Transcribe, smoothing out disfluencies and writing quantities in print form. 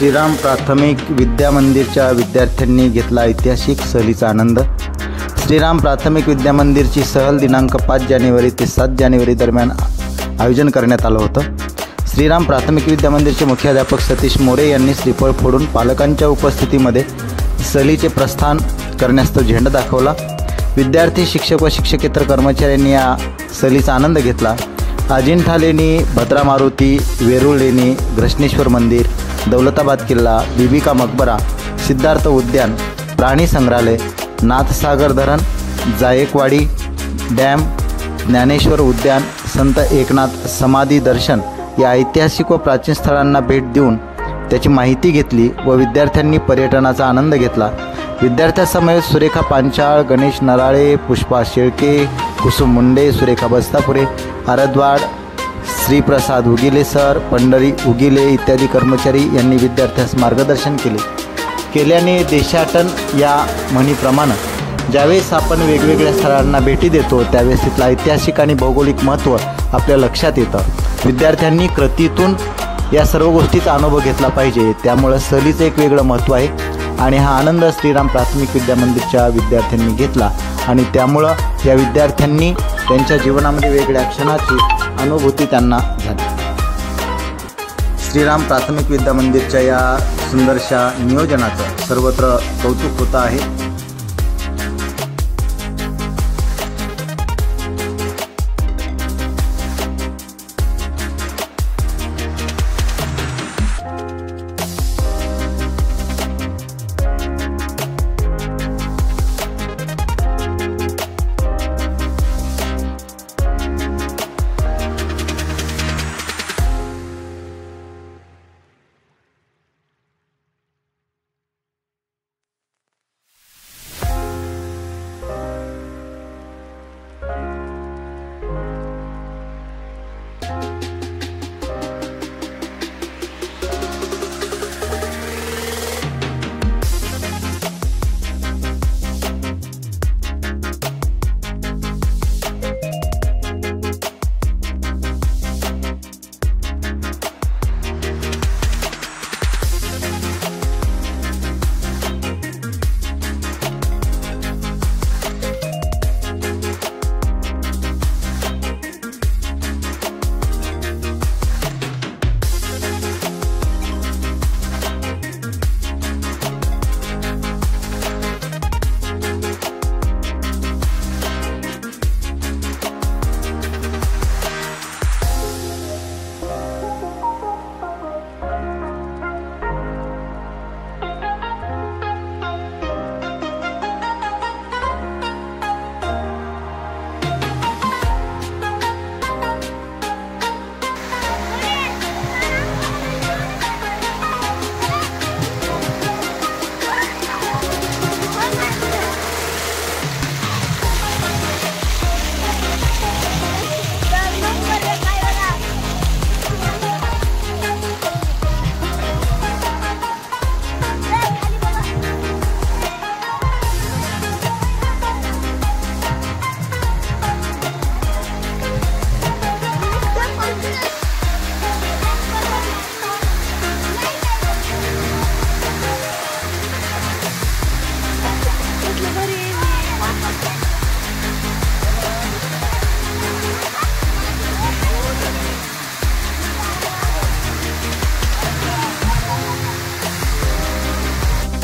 श्रीराम प्राथमिक विद्या मंदिरच्या विद्यार्थ्यांनी घेतला ऐतिहासिक सहलीचा आनंद। श्रीराम प्राथमिक विद्या मंदिरची सहल दिनांक 5 जानेवारी ते 7 जानेवारी दरम्यान आयोजन करण्यात आलं होतं। श्रीराम प्राथमिक विद्या मंदिरचे मुख्याध्यापक सतीश मोरे यांनी श्रीफळ फोडून पालकांच्या उपस्थितीमध्ये सहलीचे प्रस्थान करण्यास तो झेंडा दाखवला। विद्यार्थी, शिक्षक व शिक्षकेतर कर्मचाऱ्यांनी या सहलीचा आनंद घेतला। अजिंठा लेणी, भद्रा मारुती, वेरूळ लेणी, घृष्णेश्वर मंदिर, दौलताबाद किल्ला, बीबी का मकबरा, सिद्धार्थ उद्यान, प्राणी संग्रहालय, नाथसागर धरण, जायकवाडी डॅम, ज्ञानेश्वर उद्यान, संत एकनाथ समाधी दर्शन या ऐतिहासिक व प्राचीन स्थळांना भेट देऊन त्याची माहिती घेतली व विद्यार्थ्यांनी पर्यटनाचा आनंद घेतला। विद्यार्थ्यांसमवेत सुरेखा पांचाळ, गणेश नराळे, पुष्पा शेळके, कुसुम मुंडे, सुरेखा बस्तापुरे, आरद्वाड, श्रीप्रसाद उगिले सर, पंढरी उगिले इत्यादी कर्मचारी यांनी विद्यार्थ्यांस मार्गदर्शन केल्याने देशाटन या म्हणीप्रमाणे ज्यावेळेस आपण वेगवेगळ्या स्थळांना भेटी देतो त्यावेळेस तिथलं ऐतिहासिक आणि भौगोलिक महत्त्व आपल्या लक्षात येतं। विद्यार्थ्यांनी कृतीतून या सर्व गोष्टीचा अनुभव घेतला पाहिजे। त्यामुळे सहलीचं एक वेगळं महत्त्व आहे आणि हा आनंद श्रीराम प्राथमिक विद्या मंदिरच्या विद्यार्थ्यांनी घेतला आणि त्यामुळं या विद्यार्थ्यांनी त्यांच्या जीवनामध्ये वेगळ्या क्षणाची अनुभूती त्यांना झाली। श्रीराम प्राथमिक विद्या मंदिरच्या या सुंदरशा नियोजनाचं सर्वत्र कौतुक होतं आहे।